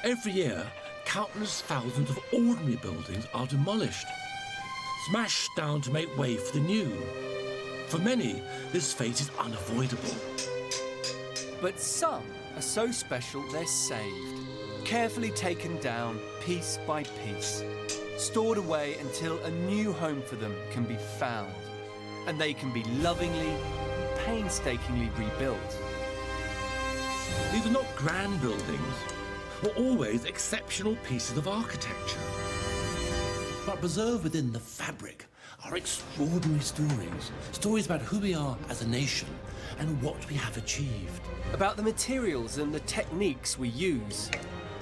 Every year, countless thousands of ordinary buildings are demolished, smashed down to make way for the new. For many, this fate is unavoidable. But some are so special they're saved, carefully taken down piece by piece, stored away until a new home for them can be found, and they can be lovingly and painstakingly rebuilt. These are not grand buildings, but always exceptional pieces of architecture. But preserved within the fabric are extraordinary stories. Stories about who we are as a nation and what we have achieved. About the materials and the techniques we use.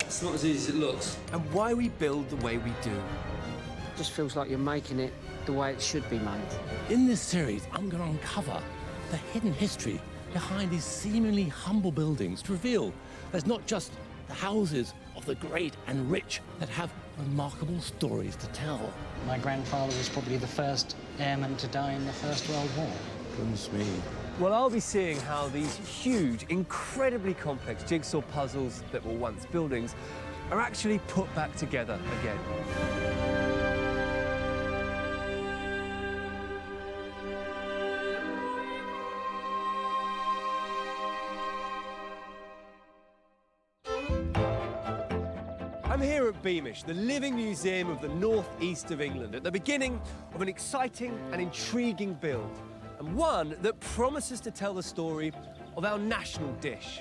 It's not as easy as it looks. And why we build the way we do. It just feels like you're making it the way it should be made. In this series, I'm going to uncover the hidden history behind these seemingly humble buildings to reveal there's not just the houses of the great and rich that have remarkable stories to tell. My grandfather was probably the first airman to die in the First World War. Goodness me. Well, I'll be seeing how these huge, incredibly complex jigsaw puzzles that were once buildings are actually put back together again. I'm here at Beamish, the living museum of the northeast of England, at the beginning of an exciting and intriguing build, and one that promises to tell the story of our national dish.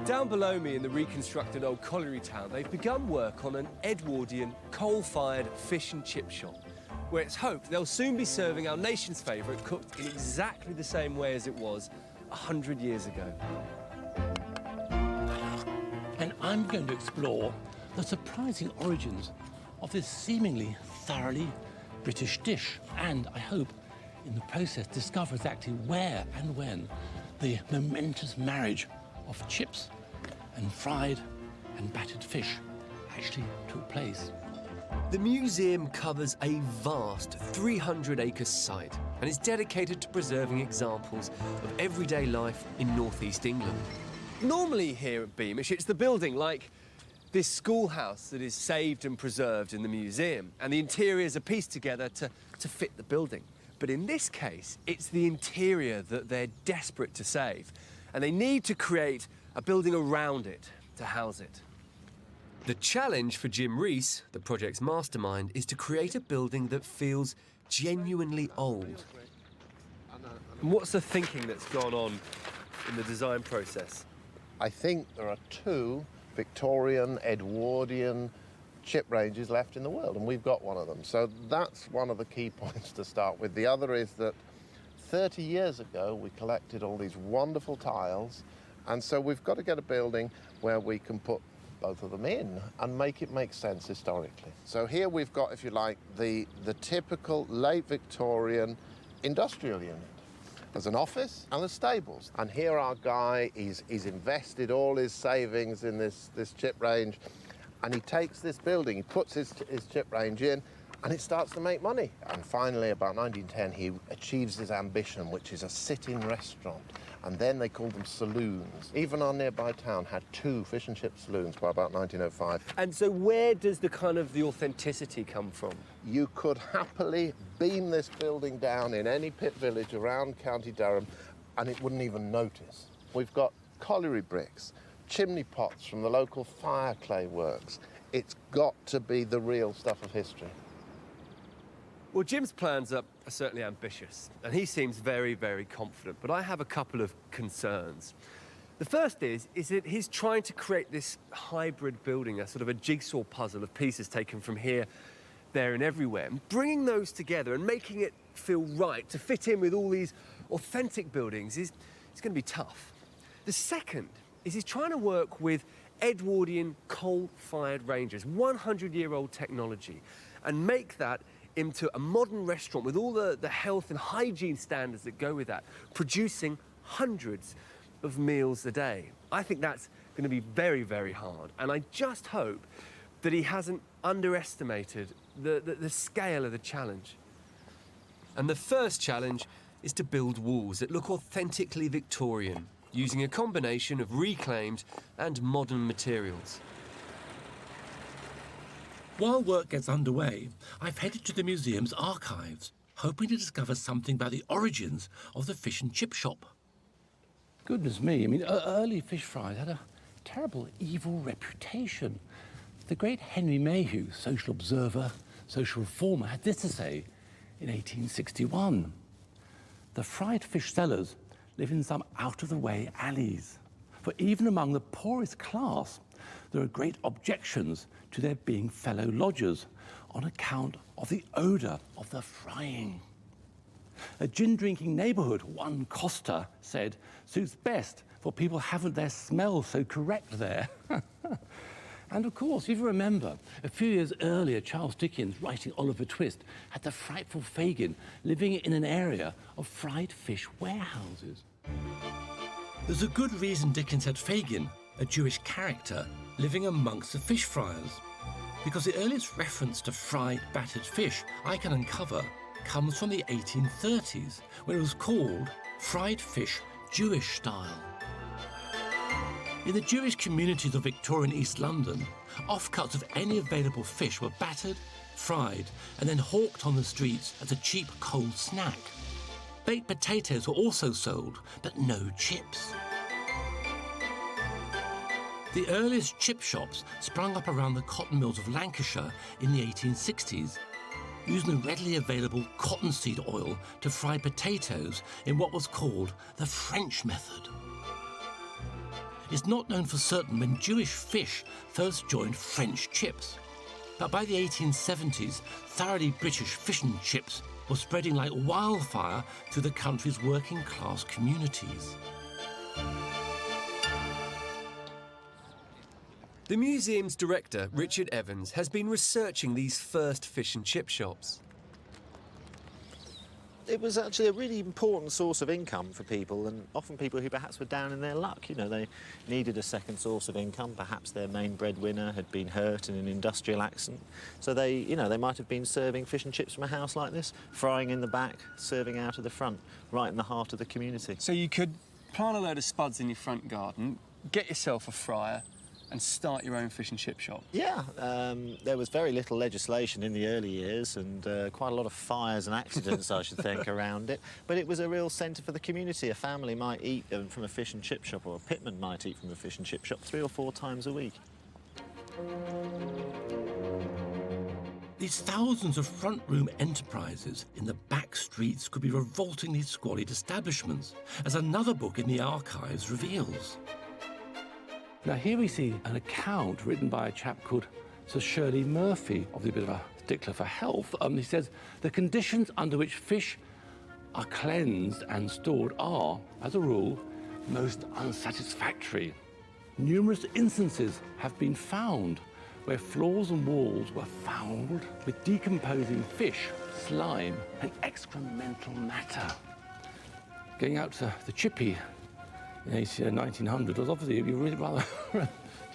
Down below me in the reconstructed old colliery town, they've begun work on an Edwardian coal-fired fish and chip shop, where it's hoped they'll soon be serving our nation's favourite, cooked in exactly the same way as it was 100 years ago. And I'm going to explore the surprising origins of this seemingly thoroughly British dish, and I hope in the process discover exactly where and when the momentous marriage of chips and fried and battered fish actually took place. The museum covers a vast 300-acre site and is dedicated to preserving examples of everyday life in northeast England. Normally here at Beamish, it's the building like this schoolhouse that is saved and preserved in the museum, and the interiors are pieced together to fit the building. But in this case, it's the interior that they're desperate to save, and they need to create a building around it to house it. The challenge for Jim Rees, the project's mastermind, is to create a building that feels genuinely old. And what's the thinking that's gone on in the design process? I think there are two Victorian, Edwardian chip ranges left in the world, and we've got one of them. So that's one of the key points to start with. The other is that 30 years ago, we collected all these wonderful tiles, and so we've got to get a building where we can put both of them in and make it make sense historically. So here we've got, if you like, the typical late Victorian industrial unit. There's an office and there's stables. And here our guy, he's invested all his savings in this chip range, and he takes this building, he puts his chip range in, and it starts to make money. And finally, about 1910, he achieves his ambition, which is a sitting restaurant. And then they called them saloons. Even our nearby town had 2 fish and chip saloons by about 1905. And so where does the authenticity come from? You could happily beam this building down in any pit village around County Durham, and it wouldn't even notice. We've got colliery bricks, chimney pots from the local fire clay works. It's got to be the real stuff of history. Well, Jim's plans are certainly ambitious, and he seems very, very confident, but I have a couple of concerns. The first is that he's trying to create this hybrid building, a sort of a jigsaw puzzle of pieces taken from here, there, and everywhere, and bringing those together and making it feel right to fit in with all these authentic buildings is going to be tough. The second is he's trying to work with Edwardian coal-fired ranges, 100-year-old technology, and make that into a modern restaurant with all the health and hygiene standards that go with that, producing hundreds of meals a day. I think that's going to be very, very hard, and I just hope that he hasn't underestimated the scale of the challenge. And the first challenge is to build walls that look authentically Victorian, using a combination of reclaimed and modern materials. While work gets underway, I've headed to the museum's archives, hoping to discover something about the origins of the fish and chip shop. Goodness me, I mean, early fish fries had a terrible, evil reputation. The great Henry Mayhew, social observer, social reformer, had this to say in 1861. The fried fish sellers live in some out-of-the-way alleys. For even among the poorest class, there are great objections to their being fellow lodgers on account of the odour of the frying. A gin-drinking neighbourhood, one Costa said, suits best, for people haven't their smell so correct there. And of course, if you remember, a few years earlier, Charles Dickens, writing Oliver Twist, had the frightful Fagin living in an area of fried fish warehouses. There's a good reason Dickens had Fagin, a Jewish character, living amongst the fish fryers. Because the earliest reference to fried, battered fish I can uncover comes from the 1830s, when it was called fried fish Jewish style. In the Jewish communities of Victorian East London, offcuts of any available fish were battered, fried, and then hawked on the streets as a cheap cold snack. Baked potatoes were also sold, but no chips. The earliest chip shops sprung up around the cotton mills of Lancashire in the 1860s, using the readily available cottonseed oil to fry potatoes in what was called the French method. It's not known for certain when Jewish fish first joined French chips, but by the 1870s, thoroughly British fish and chips were spreading like wildfire through the country's working-class communities. The museum's director, Richard Evans, has been researching these first fish and chip shops. It was actually a really important source of income for people, and often people who perhaps were down in their luck. You know, they needed a second source of income. Perhaps their main breadwinner had been hurt in an industrial accident. So they might have been serving fish and chips from a house like this, frying in the back, serving out of the front, right in the heart of the community. So you could plant a load of spuds in your front garden, get yourself a fryer, and start your own fish and chip shop? Yeah, there was very little legislation in the early years and quite a lot of fires and accidents, I should think, around it. But it was a real centre for the community. A family might eat from a fish and chip shop, or a pitman might eat from a fish and chip shop 3 or 4 times a week. These thousands of front-room enterprises in the back streets could be revoltingly squalid establishments, as another book in the archives reveals. Now, here we see an account written by a chap called Sir Shirley Murphy, obviously a bit of a stickler for health. He says, the conditions under which fish are cleansed and stored are, as a rule, most unsatisfactory. Numerous instances have been found where floors and walls were fouled with decomposing fish, slime, and excremental matter. Going out to the chippy in 1900 was obviously you'd be really rather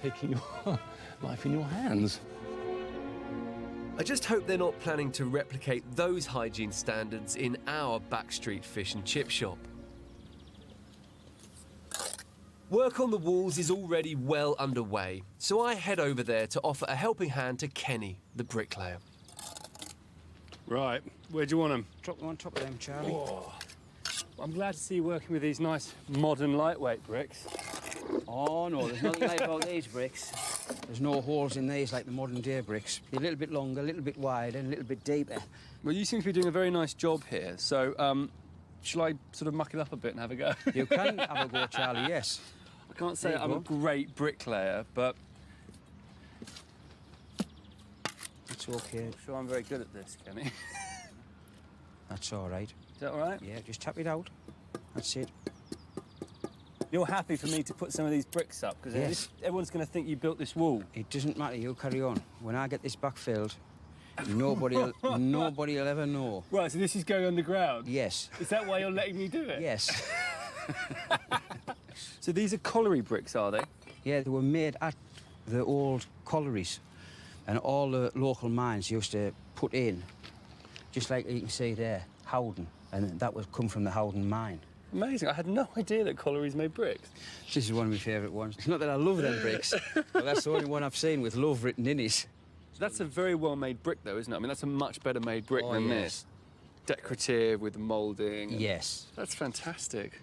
taking your life in your hands. I just hope they're not planning to replicate those hygiene standards in our backstreet fish and chip shop. Work on the walls is already well underway, so I head over there to offer a helping hand to Kenny, the bricklayer. Right, where do you want them? Drop them on top of them, Charlie. Oh, I'm glad to see you working with these nice, modern, lightweight bricks. Oh, no, there's nothing like about these bricks. There's no holes in these like the modern-day bricks. They're a little bit longer, a little bit wider, and a little bit deeper. Well, you seem to be doing a very nice job here, so, shall I sort of muck it up a bit and have a go? You can have a go, Charlie, yes. I can't say I'm a great bricklayer, but... It's OK. I'm sure I'm very good at this, Kenny. That's all right. Is that all right? Yeah, just tap it out. That's it. You're happy for me to put some of these bricks up? Because yes. Everyone's going to think you built this wall. It doesn't matter, you carry on. When I get this back filled, nobody will ever know. Right, so this is going underground? Yes. Is that why you're letting me do it? Yes. So these are colliery bricks, are they? Yeah, they were made at the old collieries, and all the local mines used to put in, just like you can see there, Howden, and that would come from the Howden mine. Amazing. I had no idea that collieries made bricks. This is one of my favourite ones. It's not that I love them bricks, but that's the only one I've seen with love written in it. That's a very well-made brick, though, isn't it? I mean, that's a much better made brick Oh, than yes. this. Decorative with the moulding. and- Yes. That's fantastic.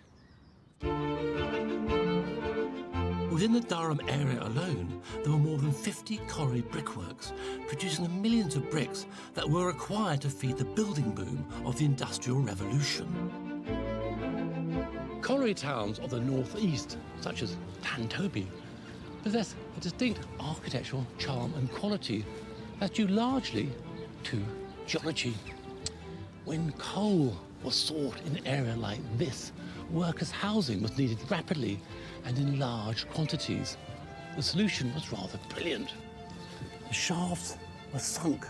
Within the Durham area alone, there were more than 50 colliery brickworks, producing the millions of bricks that were required to feed the building boom of the Industrial Revolution. Colliery towns of the northeast, such as Tantoby, possess a distinct architectural charm and quality that's due largely to geology. When coal was sought in an area like this, workers' housing was needed rapidly and in large quantities. The solution was rather brilliant. The shafts were sunk,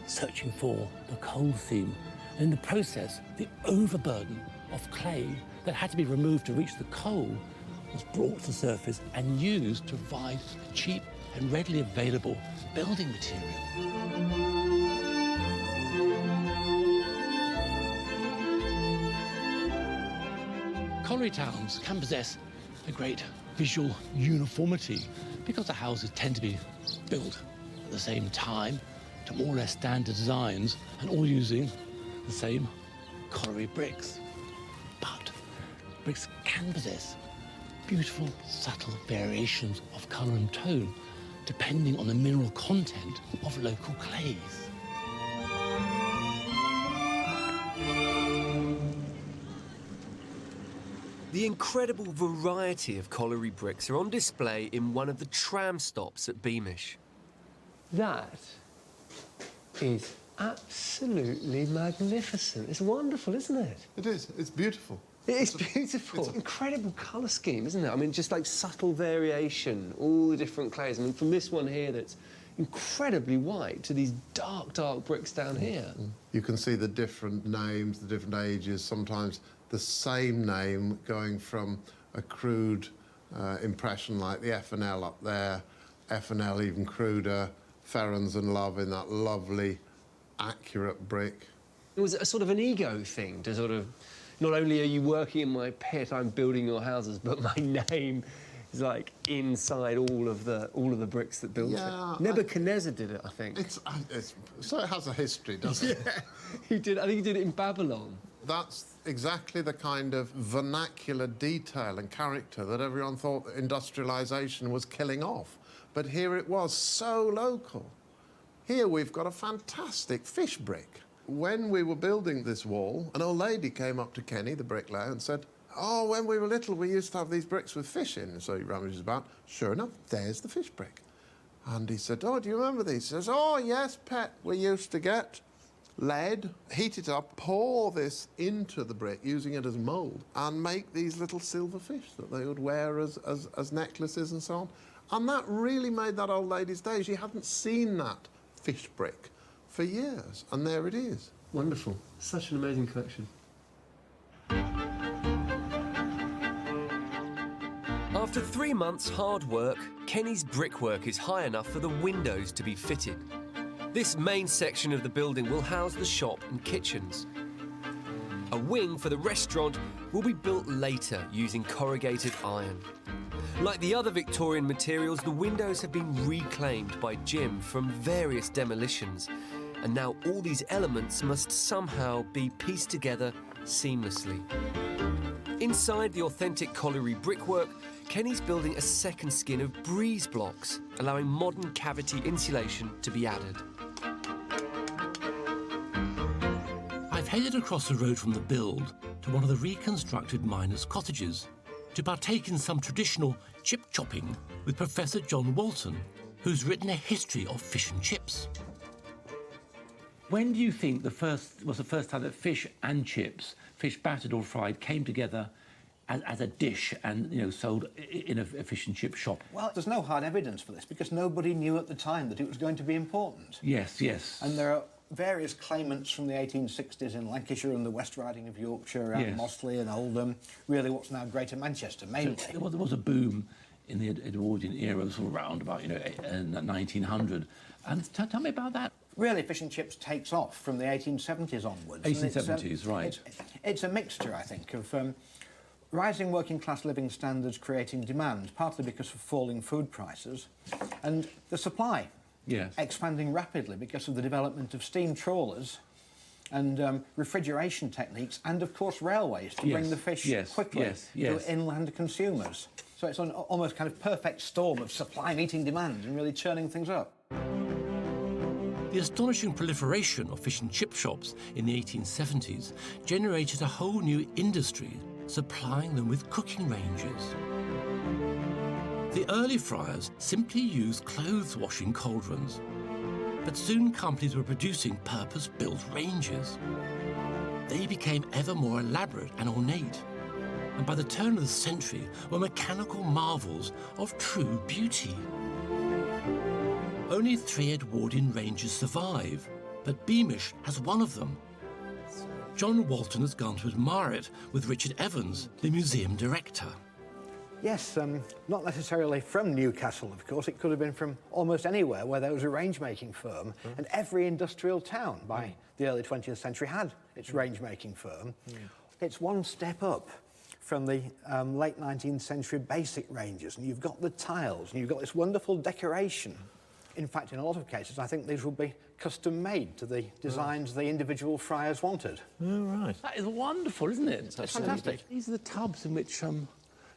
searching for the coal seam, and in the process, the overburden of clay that had to be removed to reach the coal was brought to the surface and used to provide cheap and readily available building material. Colliery towns can possess a great visual uniformity because the houses tend to be built at the same time to more or less standard designs and all using the same colliery bricks. But bricks can possess beautiful, subtle variations of colour and tone depending on the mineral content of local clays. The incredible variety of colliery bricks are on display in one of the tram stops at Beamish. That is absolutely magnificent. It's wonderful, isn't it? It is. It's beautiful. It is beautiful. It's an incredible colour scheme, isn't it? I mean, just like subtle variation, all the different clays. I mean, from this one here that's incredibly white to these dark, dark bricks down here. You can see the different names, the different ages, sometimes the same name going from a crude impression like the F&L up there, F&L even cruder, Ferrans and Love in that lovely, accurate brick. It was a sort of an ego thing to sort of, not only are you working in my pit, I'm building your houses, but my name is like inside all of the bricks that built it. Nebuchadnezzar did it, I think. So it has a history, doesn't it? Yeah, he did. I think he did it in Babylon. That's exactly the kind of vernacular detail and character that everyone thought that industrialisation was killing off. But here it was, so local. Here we've got a fantastic fish brick. When we were building this wall, an old lady came up to Kenny, the bricklayer, and said, "Oh, when we were little, we used to have these bricks with fish in." So he rummages about. Sure enough, there's the fish brick. And he said, "Oh, do you remember these?" He says, "Oh, yes, pet. We used to get lead, heat it up, pour this into the brick, using it as mould, and make these little silver fish that they would wear as necklaces and so on." And that really made that old lady's day. She hadn't seen that fish brick for years, and there it is. Wonderful. Such an amazing collection. After 3 months' hard work, Kenny's brickwork is high enough for the windows to be fitted. This main section of the building will house the shop and kitchens. A wing for the restaurant will be built later using corrugated iron. Like the other Victorian materials, the windows have been reclaimed by Jim from various demolitions, and now all these elements must somehow be pieced together seamlessly. Inside the authentic colliery brickwork, Kenny's building a second skin of breeze blocks, allowing modern cavity insulation to be added. I've headed across the road from the build to one of the reconstructed miners' cottages to partake in some traditional chip chopping with Professor John Walton, who's written a history of fish and chips. When do you think was the first time that fish and chips, fish battered or fried, came together as a dish and, you know, sold in a fish and chip shop? Well, there's no hard evidence for this because nobody knew at the time that it was going to be important. Yes, yes. And there are various claimants from the 1860s in Lancashire and the West Riding of Yorkshire, and Mossley and Oldham, really what's now Greater Manchester, mainly. So there was a boom in the Edwardian era, sort of around about, 1900. And tell me about that. Really, fish and chips takes off from the 1870s onwards. 1870s, right. It's a mixture, I think, of rising working-class living standards creating demand, partly because of falling food prices, and the supply expanding rapidly because of the development of steam trawlers and refrigeration techniques, and of course railways to bring the fish quickly to inland consumers. So it's an almost kind of perfect storm of supply meeting demand and really churning things up. The astonishing proliferation of fish and chip shops in the 1870s generated a whole new industry, supplying them with cooking ranges. The early fryers simply used clothes-washing cauldrons, but soon companies were producing purpose-built ranges. They became ever more elaborate and ornate, and by the turn of the century were mechanical marvels of true beauty. Only 3 Edwardian ranges survive, but Beamish has one of them. John Walton has gone to admire it with Richard Evans, the museum director. Yes, not necessarily from Newcastle, of course. It could have been from almost anywhere where there was a range-making firm, and every industrial town by the early 20th century had its range-making firm. It's one step up from the late 19th century basic ranges, and you've got the tiles, and you've got this wonderful decoration. In fact, in a lot of cases, I think these will be custom-made to the designs the individual fryers wanted. Oh, right. That is wonderful, isn't it? It's fantastic. These are the tubs in which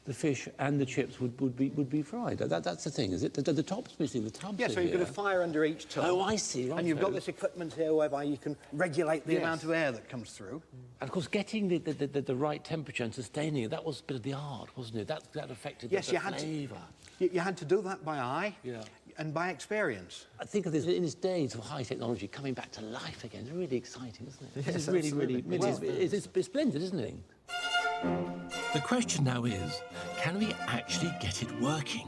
the fish and the chips would be fried. That's the thing, is it? The top's missing, the tubs. Yeah, so you've got a fire under each tub. Oh, I see. Right. And you've got this equipment here whereby you can regulate the amount of air that comes through. And of course, getting the right temperature and sustaining it, that was a bit of the art, wasn't it? That affected the flavour. You had to do that by eye and by experience. I think of this in this days of high technology coming back to life again. It's really exciting, isn't it? Yes, it's really, absolutely. it's splendid, isn't it? The question now is, can we actually get it working?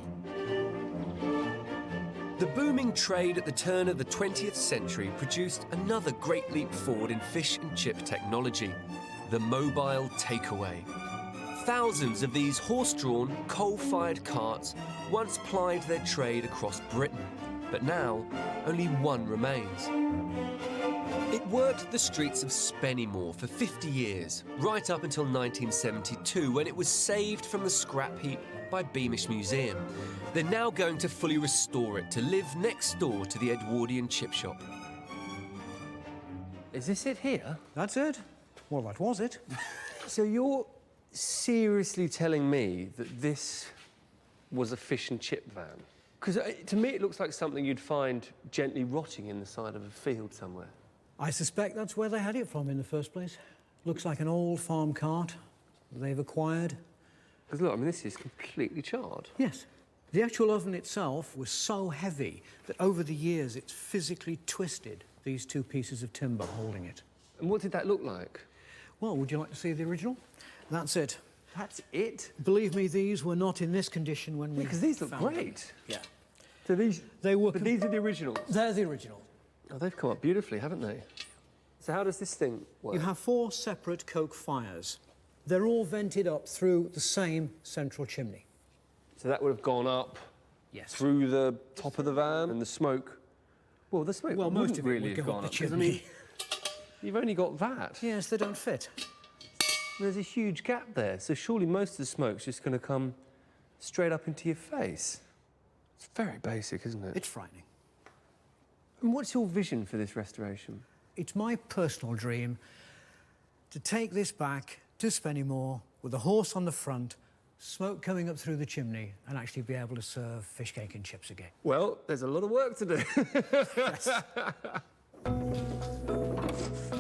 The booming trade at the turn of the 20th century produced another great leap forward in fish and chip technology, the mobile takeaway. Thousands of these horse-drawn, coal-fired carts once plied their trade across Britain, but now only one remains. It worked the streets of Spennymoor for 50 years, right up until 1972, when it was saved from the scrap heap by Beamish Museum. They're now going to fully restore it to live next door to the Edwardian chip shop. Is this it here? That's it. Well, that was it. So you're seriously telling me that this was a fish and chip van? Because to me it looks like something you'd find gently rotting in the side of a field somewhere. I suspect that's where they had it from in the first place. Looks like an old farm cart they've acquired. Because look, I mean, this is completely charred. Yes. The actual oven itself was so heavy that over the years it's physically twisted these 2 pieces of timber holding it. And what did that look like? Well, would you like to see the original? That's it. That's it? Believe me, these were not in this condition when we Because these look found them. great. Yeah. So these... They were... But these are the originals? They're the original. Oh, they've come up beautifully, haven't they? So how does this thing work? You have 4 separate coke fires. They're all vented up through the same central chimney. So that would have gone up through the top of the van and the smoke... Well, the smoke most of it really would have go gone up up. the chimney. I mean, you've only got that. Yes, they don't fit. There's a huge gap there, so surely most of the smoke's just going to come straight up into your face. It's very basic, isn't it? It's frightening. And what's your vision for this restoration? It's my personal dream to take this back to Spennymoor with a horse on the front, smoke coming up through the chimney, and actually be able to serve fish cake and chips again. Well, there's a lot of work to do.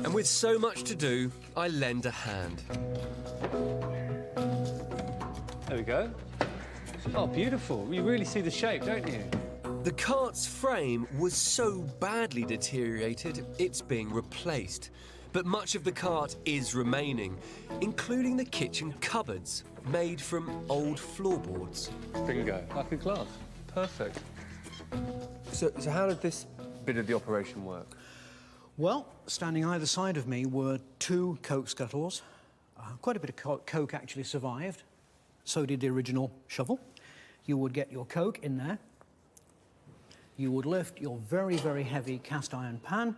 And with so much to do, I lend a hand. There we go. Oh, beautiful. You really see the shape, don't you? The cart's frame was so badly deteriorated, it's being replaced. But much of the cart is remaining, including the kitchen cupboards, made from old floorboards. Bingo. Like a glove. Perfect. So how did this bit of the operation work? Well, standing either side of me were 2 coke scuttles. Quite a bit of coke actually survived. So did the original shovel. You would get your coke in there. You would lift your very, very heavy cast iron pan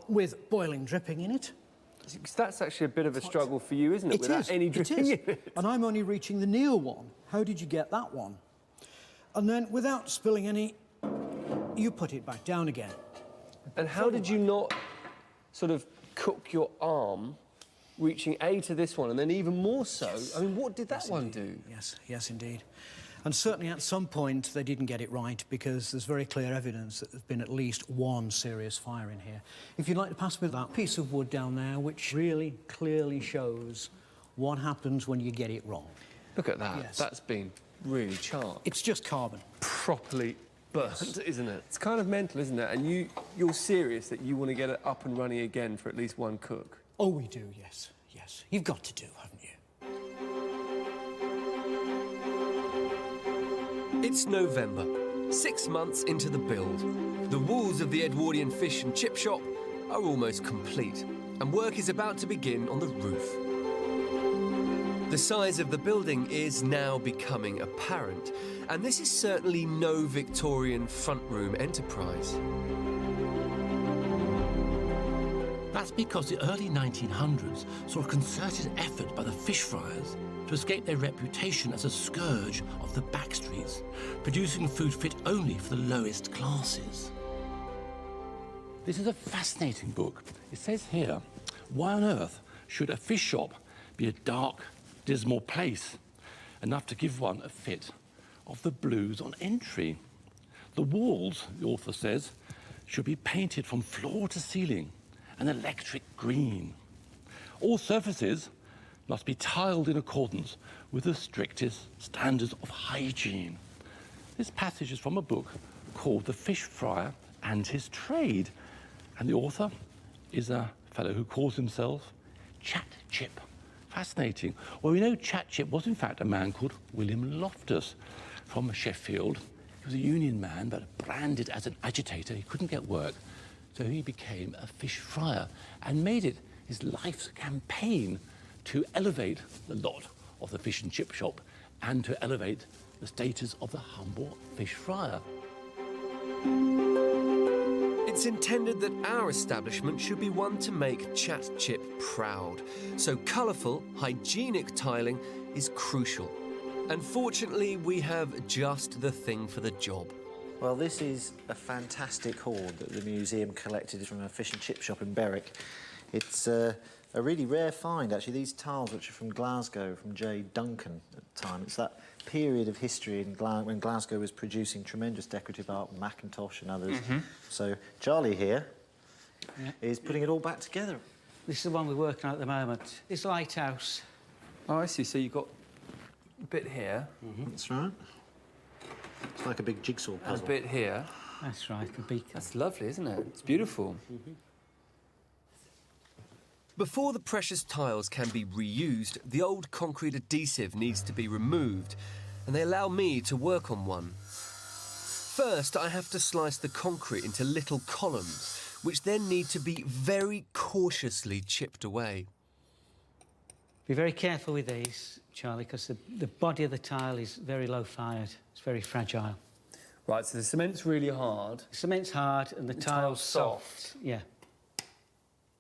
with boiling dripping in it. That's actually a bit of a struggle for you, isn't it? It Without is, any it dripping is. in it. And I'm only reaching the near one. How did you get that one? And then, without spilling any, you put it back down again. And how did you not sort of cook your arm reaching to this one and then even more so? Yes. I mean, what did that one do? Yes, indeed. And certainly at some point they didn't get it right because there's very clear evidence that there's been at least one serious fire in here. If you'd like to pass me that piece of wood down there, which really clearly shows what happens when you get it wrong. Look at that. Yes. That's been really charred. It's just carbon. Properly burnt, isn't it? It's kind of mental, isn't it? And you're serious that you want to get it up and running again for at least one cook? Oh, we do, yes. Yes. You've got to do, haven't you? It's November, 6 months into the build. The walls of the Edwardian fish and chip shop are almost complete, and work is about to begin on the roof. The size of the building is now becoming apparent, and this is certainly no Victorian front room enterprise. That's because the early 1900s saw a concerted effort by the fish fryers to escape their reputation as a scourge of the back streets, producing food fit only for the lowest classes. This is a fascinating book. It says here, why on earth should a fish shop be a dark, dismal place, enough to give one a fit of the blues on entry? The walls, the author says, should be painted from floor to ceiling an electric green. All surfaces must be tiled in accordance with the strictest standards of hygiene. This passage is from a book called The Fish Fryer and His Trade, and the author is a fellow who calls himself Chat Chip. Fascinating. Well, we know Chat Chip was in fact a man called William Loftus from Sheffield. He was a union man, but branded as an agitator. He couldn't get work, so he became a fish fryer and made it his life's campaign to elevate the lot of the fish and chip shop and to elevate the status of the humble fish fryer. It's intended that our establishment should be one to make Chat Chip proud, so colourful, hygienic tiling is crucial. Unfortunately, we have just the thing for the job. Well, this is a fantastic hoard that the museum collected from a fish and chip shop in Berwick. It's a really rare find, actually. These tiles, which are from Glasgow, from J. Duncan at the time. It's that period of history when Glasgow was producing tremendous decorative art, Macintosh and others. So Charlie here is putting it all back together. This is the one we're working on at the moment. This lighthouse. Oh, I see. So you've got a bit here. That's right. It's like a big jigsaw puzzle. And a bit here. That's right, the beacon. That's lovely, isn't it? It's beautiful. Before the precious tiles can be reused, the old concrete adhesive needs to be removed, and they allow me to work on one. First, I have to slice the concrete into little columns, which then need to be very cautiously chipped away. Be very careful with these, Charlie, because the body of the tile is very low-fired. It's very fragile. Right, so the cement's really hard. The cement's hard and the tile's soft. Yeah.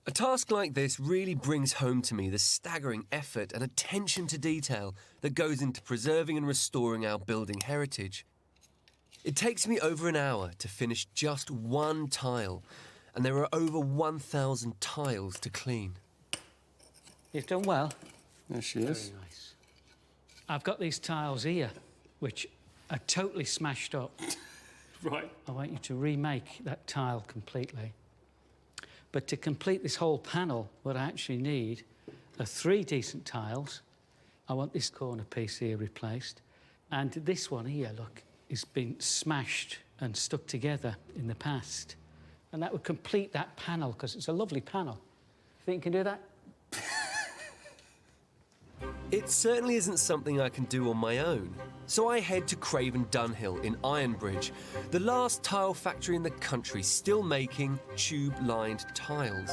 A task like this really brings home to me the staggering effort and attention to detail that goes into preserving and restoring our building heritage. It takes me over an hour to finish just one tile, and there are over 1,000 tiles to clean. You've done well. There she is. Very nice. I've got these tiles here, which are totally smashed up. Right. I want you to remake that tile completely. But to complete this whole panel, what I actually need are 3 decent tiles. I want this corner piece here replaced. And this one here, look, has been smashed and stuck together in the past. And that would complete that panel, because it's a lovely panel. Think you can do that? It certainly isn't something I can do on my own. So I head to Craven Dunhill in Ironbridge, the last tile factory in the country still making tube-lined tiles.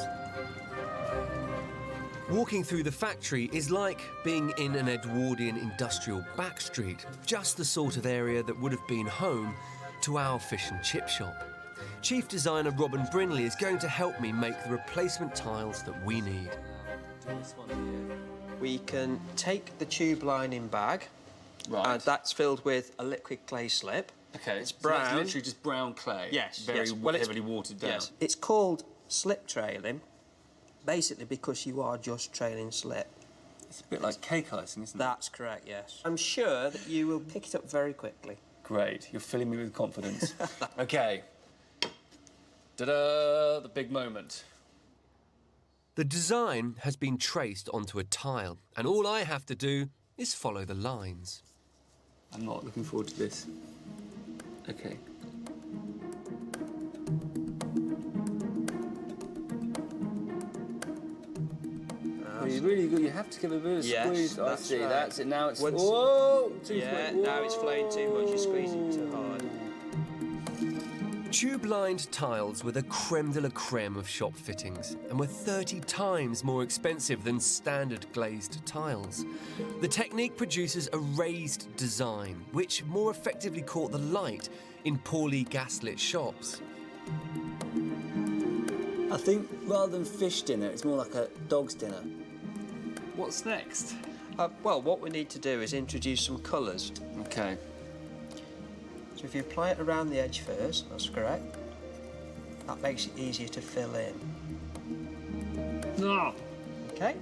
Walking through the factory is like being in an Edwardian industrial backstreet, just the sort of area that would have been home to our fish and chip shop. Chief designer Robin Brinley is going to help me make the replacement tiles that we need. This one here. We can take the tube lining bag, Right. and that's filled with a liquid clay slip. Okay. It's So brown. that's literally just brown clay. Yes. Very yes. Well, heavily watered down. Yes. It's called slip trailing, basically because you are just trailing slip. It's a bit like cake icing, isn't it? That's correct, yes. I'm sure that you will pick it up very quickly. Great. You're filling me with confidence. Okay. Ta-da! The big moment. The design has been traced onto a tile, and all I have to do is follow the lines. I'm not looking forward to this. Okay. You have to give it a bit of squeeze. I see. Right. That's it. Now it's... Once- Whoa! Yeah, now it's flowing too much, you're squeezing too hard. Tube-lined tiles were the creme de la creme of shop fittings and were 30 times more expensive than standard glazed tiles. The technique produces a raised design, which more effectively caught the light in poorly gaslit shops. I think rather than fish dinner, it's more like a dog's dinner. What's next? Well, what we need to do is introduce some colours. Okay. So if you apply it around the edge first, that's correct. That makes it easier to fill in. No. Okay.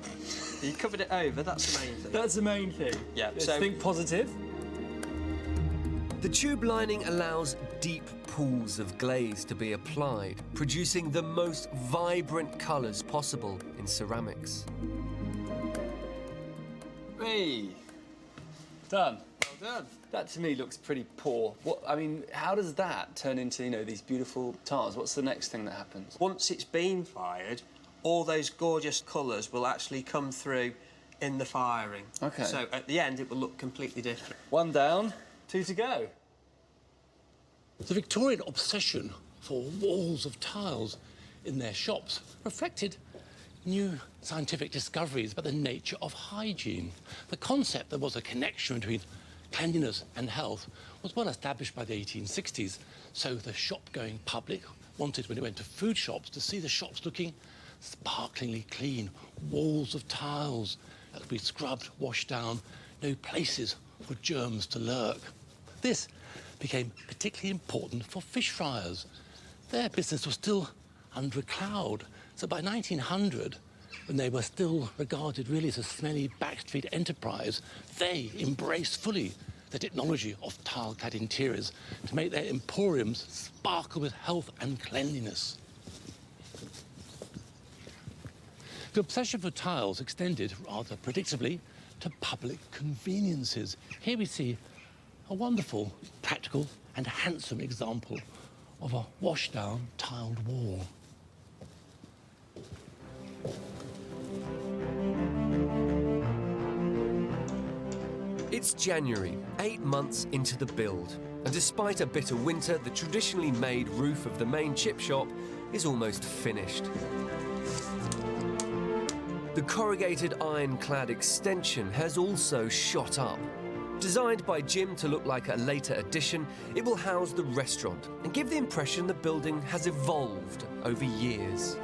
You covered it over, that's the main thing. That's the main thing. Yeah, Let's so think positive. The tube lining allows deep pools of glaze to be applied, producing the most vibrant colours possible in ceramics. Hey! Done. Well done. That to me looks pretty poor. How does that turn into, these beautiful tiles? What's the next thing that happens? Once it's been fired, all those gorgeous colours will actually come through in the firing. Okay. So at the end, it will look completely different. 1 down, 2 to go. The Victorian obsession for walls of tiles in their shops reflected new scientific discoveries about the nature of hygiene. The concept there was a connection between cleanliness and health was well established by the 1860s, so the shop-going public wanted, when it went to food shops, to see the shops looking sparklingly clean, walls of tiles that could be scrubbed, washed down, no places for germs to lurk. This became particularly important for fish fryers. Their business was still under a cloud, so by 1900, when they were still regarded really as a smelly backstreet enterprise, they embraced fully the technology of tile-clad interiors to make their emporiums sparkle with health and cleanliness. The obsession for tiles extended, rather predictably, to public conveniences. Here we see a wonderful, practical and handsome example of a washed-down tiled wall. It's January, 8 months into the build, and despite a bitter winter, the traditionally made roof of the main chip shop is almost finished. The corrugated iron-clad extension has also shot up. Designed by Jim to look like a later addition, it will house the restaurant and give the impression the building has evolved over years.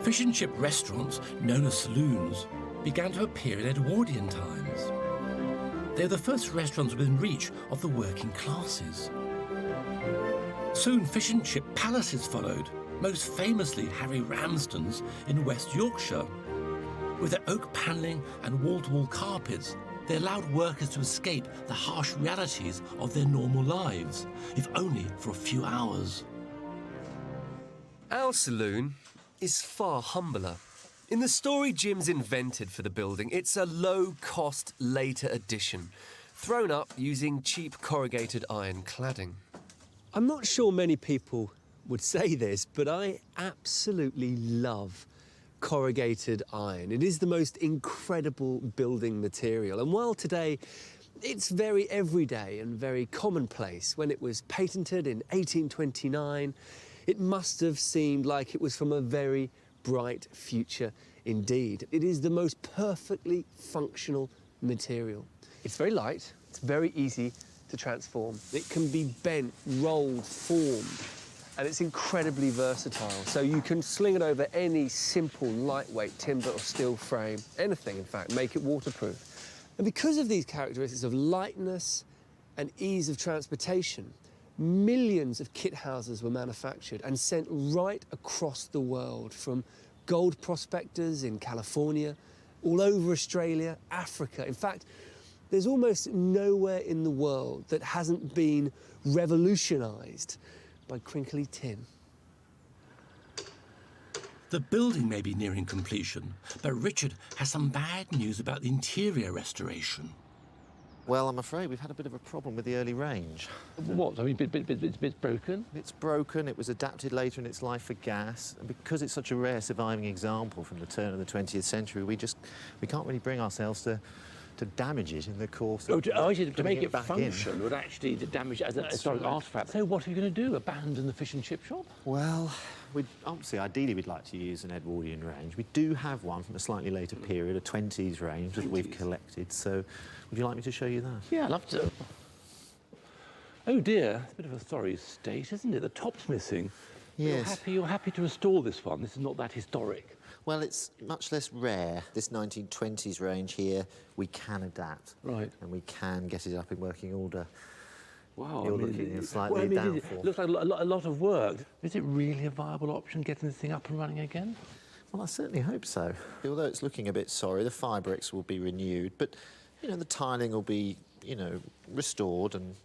Fish and chip restaurants, known as saloons, began to appear in Edwardian times. They were the first restaurants within reach of the working classes. Soon fish and chip palaces followed, most famously Harry Ramsden's in West Yorkshire. With their oak panelling and wall-to-wall carpets, they allowed workers to escape the harsh realities of their normal lives, if only for a few hours. Our saloon is far humbler. In the story Jim's invented for the building, it's a low-cost later addition, thrown up using cheap corrugated iron cladding. I'm not sure many people would say this, but I absolutely love corrugated iron. It is the most incredible building material, and while today it's very everyday and very commonplace, when it was patented in 1829, it must have seemed like it was from a very bright future indeed. It is the most perfectly functional material. It's very light, it's very easy to transform. It can be bent, rolled, formed. And it's incredibly versatile, so you can sling it over any simple, lightweight timber or steel frame, anything, in fact, make it waterproof. And because of these characteristics of lightness and ease of transportation, millions of kit houses were manufactured and sent right across the world, from gold prospectors in California, all over Australia, Africa. In fact, there's almost nowhere in the world that hasn't been revolutionised by crinkly tin. The building may be nearing completion, but Richard has some bad news about the interior restoration. Well, I'm afraid we've had a bit of a problem with the early range. What? I mean, it's broken? It's broken. It was adapted later in its life for gas. And because it's such a rare surviving example from the turn of the 20th century, we can't really bring ourselves to damage it in the course of to make it back function would actually damage it as a historic artefact. So what are you going to do? Abandon the fish and chip shop? Well, ideally we'd like to use an Edwardian range. We do have one from a slightly later period, a 20s range that we've collected. So would you like me to show you that? Yeah, I'd love to. Oh dear, it's a bit of a sorry state, isn't it? The top's missing. Yes. You're happy to restore this one. This is not that historic. Well, it's much less rare. This 1920s range here, we can adapt. Right. And we can get it up in working order. Wow. You're looking slightly doubtful. It looks like a lot of work. Is it really a viable option, getting this thing up and running again? Well, I certainly hope so. Although it's looking a bit sorry, the fire bricks will be renewed, but, you know, the tiling will be, you know, restored and,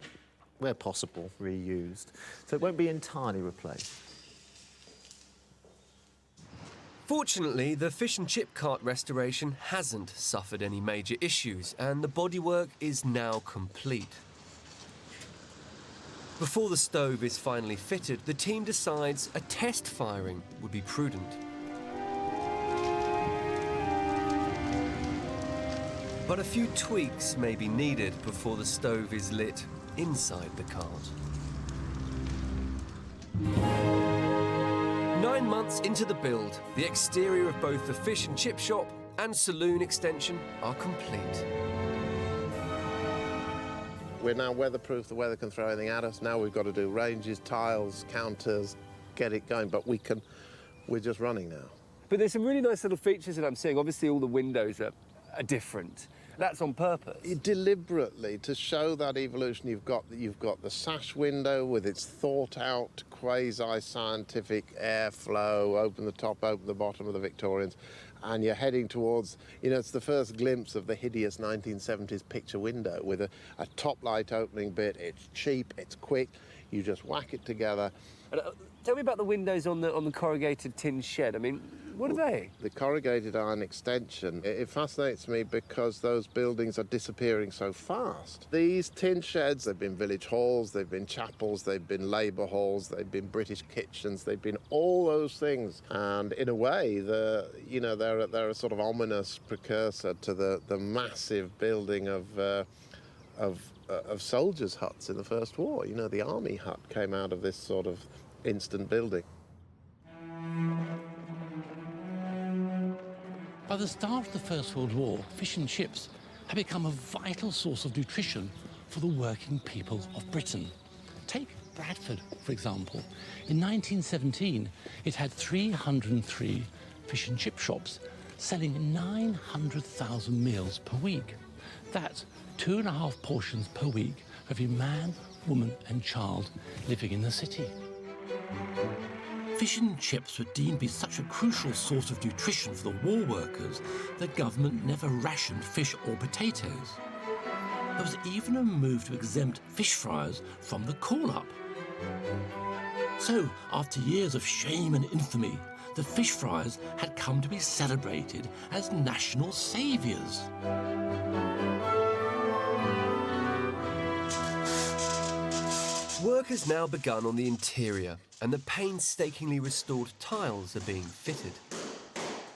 where possible, reused. So it won't be entirely replaced. Fortunately, the fish and chip cart restoration hasn't suffered any major issues, and the bodywork is now complete. Before the stove is finally fitted, the team decides a test firing would be prudent. But a few tweaks may be needed before the stove is lit inside the cart. 9 months into the build, the exterior of both the fish and chip shop and saloon extension are complete. We're now weatherproof, the weather can throw anything at us. Now we've got to do ranges, tiles, counters, get it going, but we're just running now. But there's some really nice little features that I'm seeing. Obviously, all the windows are different. That's on purpose. Deliberately, to show that evolution, you've got the sash window with its thought-out, quasi-scientific airflow, open the top, open the bottom of the Victorians, and you're heading towards, you know, it's the first glimpse of the hideous 1970s picture window with a top light opening bit. It's cheap, it's quick, you just whack it together. Tell me about the windows on the corrugated tin shed. I mean, what are they? The corrugated iron extension, it fascinates me because those buildings are disappearing so fast. These tin sheds, they've been village halls, they've been chapels, they've been labour halls, they've been British kitchens, they've been all those things. And in a way, they're a sort of ominous precursor to the massive building of soldiers' huts in the First War. You know, the army hut came out of this sort of instant building. By the start of the First World War, fish and chips had become a vital source of nutrition for the working people of Britain. Take Bradford, for example. In 1917, it had 303 fish and chip shops, selling 900,000 meals per week. That's 2.5 portions per week for every man, woman and child living in the city. Fish and chips were deemed to be such a crucial source of nutrition for the war workers, the government never rationed fish or potatoes. There was even a move to exempt fish fryers from the call-up. So, after years of shame and infamy, the fish fryers had come to be celebrated as national saviours. Work has now begun on the interior, and the painstakingly restored tiles are being fitted.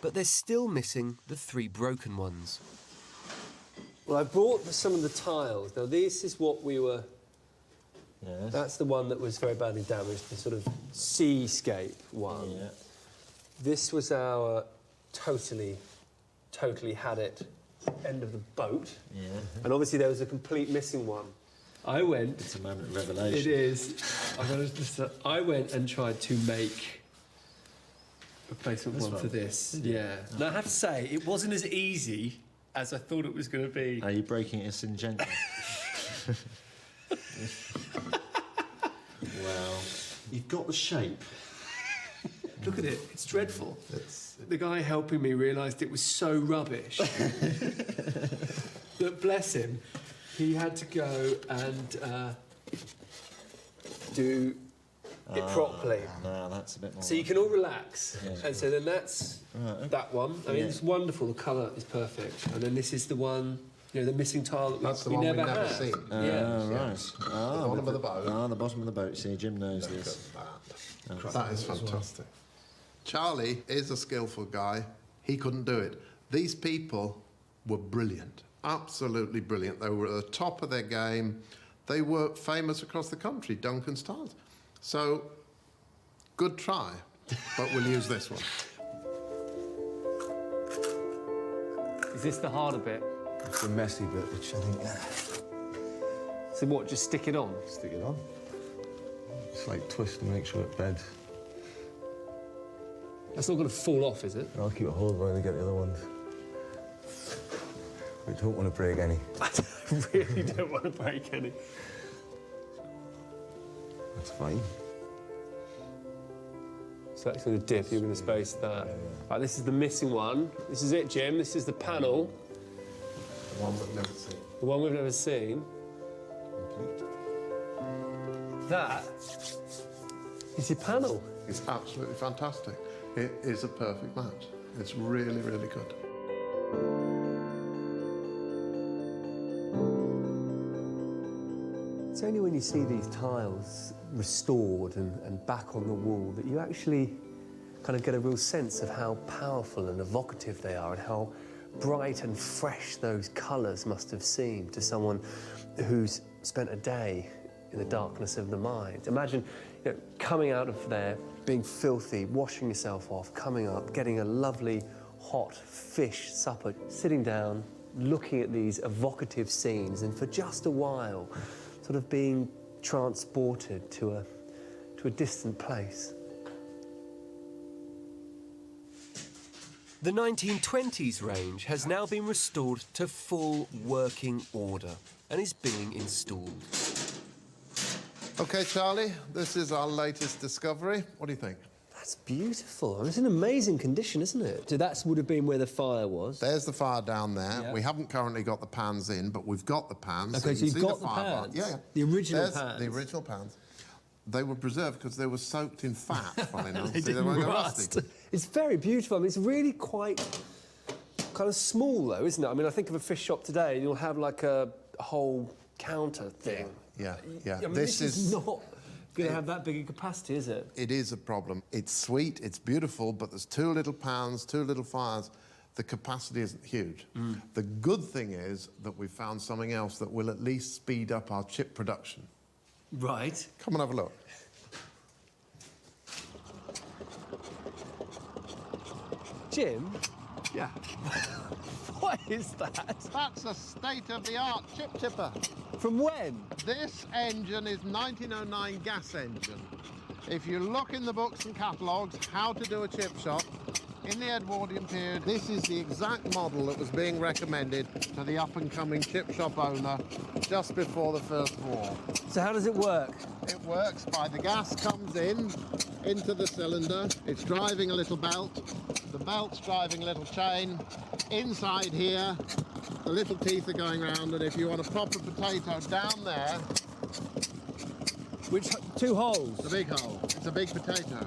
But they're still missing the 3 broken ones. Well, I brought some of the tiles. Now, this is what we were... Yes. That's the one that was very badly damaged, the sort of seascape one. Yeah. This was our totally had it end of the boat. Yeah. And obviously there was a complete missing one I went... It's a moment of revelation. It is. I went and tried to make replacement one for this. Yeah. Now, I have to say, it wasn't as easy as I thought it was going to be. Are you breaking it in gently? Well, you've got the shape. Look at it. It's dreadful. The guy helping me realised it was so rubbish that, bless him, he had to go and do it properly. No, that's a bit more... So you can all relax. Yeah, and so then that's that one. I mean, it's wonderful. The colour is perfect. And then this is the one, you know, the missing tile that we never had. seen. Right. The bottom of the boat. Ah, the bottom of the boat. See, Jim knows this. That is fantastic. Charlie is a skillful guy. He couldn't do it. These people were brilliant, absolutely brilliant. They were at the top of their game. They were famous across the country, Duncan Styles. So, good try, but we'll use this one. Is this the harder bit? It's the messy bit, which I think... So what, just stick it on? Stick it on. Just like twist to make sure it beds. That's not going to fall off, is it? I'll keep a hold while I get the other ones. We don't want to break any. I really don't want to break any. That's fine. So that's going to dip, you're going to space that. Right, this is the missing one. This is it, Jim. This is the panel. The one we've never seen. The one we've never seen. That is your panel. It's absolutely fantastic. It is a perfect match. It's really, really good. It's only when you see these tiles restored and back on the wall that you actually kind of get a real sense of how powerful and evocative they are and how bright and fresh those colours must have seemed to someone who's spent a day in the darkness of the mind. Imagine, you know, coming out of there, being filthy, washing yourself off, coming up, getting a lovely hot fish supper, sitting down, looking at these evocative scenes, and for just a while, sort of being transported to a distant place. The 1920s range has now been restored to full working order and is being installed. OK, Charlie, this is our latest discovery. What do you think? That's beautiful. I mean, it's in amazing condition, isn't it? So that would have been where the fire was. There's the fire down there. Yeah. We haven't currently got the pans in, but we've got the pans. OK, so you can you've see got the fire pans? bar. Yeah. The original There's pans? the original pans. They were preserved because they were soaked in fat, funny enough. They See, didn't won't go rust. rusty. It's very beautiful. I mean, it's really quite kind of small, though, isn't it? I mean, I think of a fish shop today, and you'll have, like, a whole counter thing. Yeah. I mean, this is not going to have that big a capacity, is it? It is a problem. It's sweet, it's beautiful, but there's too little pans, too little fires. The capacity isn't huge. The good thing is that we've found something else that will at least speed up our chip production. Right. Come and have a look. Jim? Yeah. What is that? That's a state-of-the-art chip chipper. From when? This engine is 1909 gas engine. If you look in the books and catalogues, how to do a chip shop, in the Edwardian period, this is the exact model that was being recommended to the up-and-coming chip shop owner just before the First War. So how does it work? It works by the gas comes in, into the cylinder, it's driving a little belt, the belt's driving a little chain. Inside here, the little teeth are going round, and if you want to pop a potato down there... Which, 2 holes? The big hole. It's a big potato.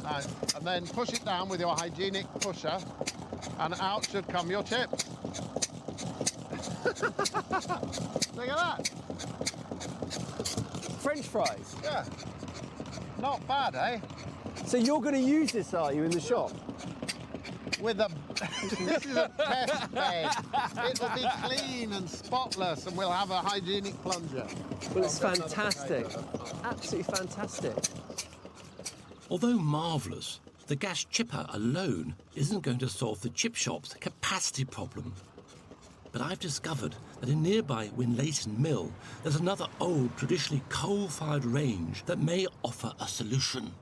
Right, and then push it down with your hygienic pusher, and out should come your chips. Look at that. French fries? Yeah. Not bad, eh? So you're going to use this, are you, in the shop? With a... This is a test bed. It'll be clean and spotless, and we'll have a hygienic plunger. Well, it's fantastic. Absolutely fantastic. Although marvellous, the gas chipper alone isn't going to solve the chip shop's capacity problem. But I've discovered that in nearby Winlayton Mill, there's another old, traditionally coal-fired range that may offer a solution.